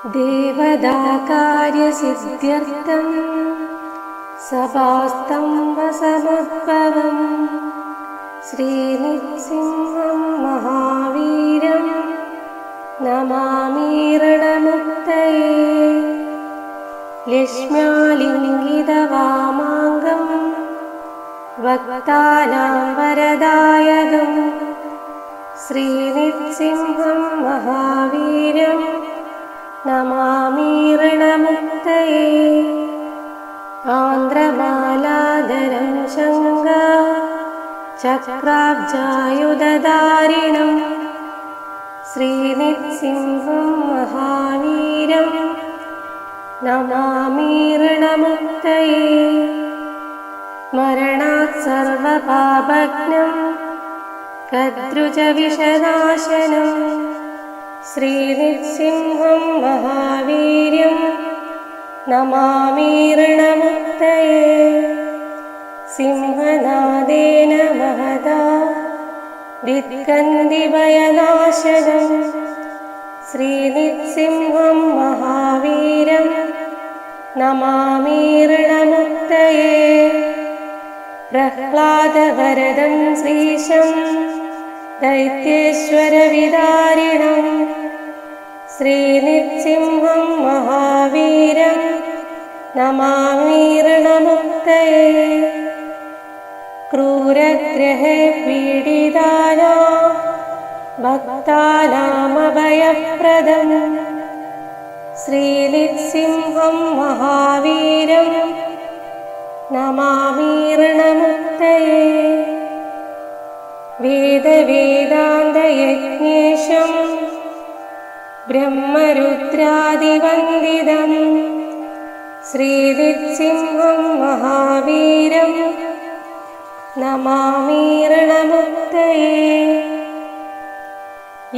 देवदाकार्यसिद्ध्यर्थं सभास्तम्भसमुद्भवम् श्रीनृसिंहं महावीरं नमामि ऋणमुक्तये। लक्ष्म्यालिङ्गितवामाङ्गं भक्तानां वरदायकं श्रीनृसिंहं महावीरं नमामि ऋणमुक्तये। आन्द्रमालाधरं शङ्गा चक्राब्जायुधधारिणं श्रीनृसिंहं महावीरं नमामि ऋणमुक्तये। मरणात् सर्वपापघ्नं कद्रुजविषनाशनं श्रीनृसिंहं महावीर्यं नमामि ऋणमुक्तये। सिंहनादेन महदा दिक्कन्दिभयनाशनं श्रीनृसिंहं महावीरं नमामि ऋणमुक्तये। प्रह्लादवरदं श्रीशं दैत्येश्वरविदारिणं श्रीनृसिंहं महावीरं नमामि ऋणमुक्तये। क्रूरग्रहे पीडितानां भक्तानामभयप्रदं श्रीनृसिंहं महावीरं नमामि ऋणमुक्तये। वेदवेदान्तयज्ञेशं ब्रह्मरुद्रादिवन्दितं श्रीनृसिंहं महावीरं नमामि ऋणमुक्तये। य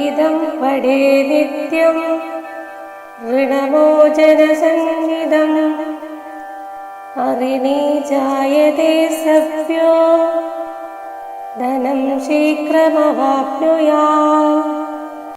इदं पठे नित्यं ऋणमोचनसंज्ञितम् अरिणी जायते सभ्यो धनं शीघ्रमवाप्नुयात्।